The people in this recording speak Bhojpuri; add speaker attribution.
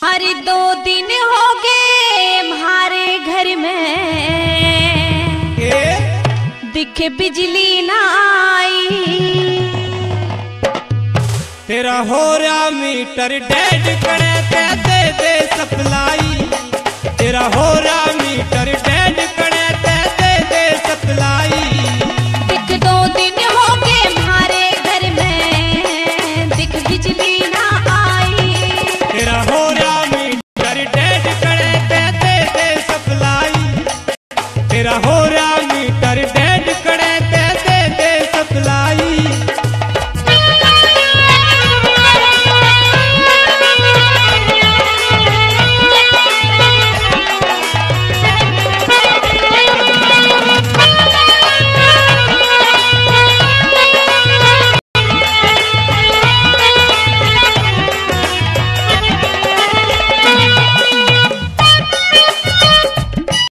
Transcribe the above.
Speaker 1: अरे 2 दिन हो गए हमारे घर में दिखे बिजली ना आई।
Speaker 2: तेरा हो रहा मीटर डेड करे दे दे सप्लाई। तेरा हो रहा मीटर डेड करे दे दे सप्लाई।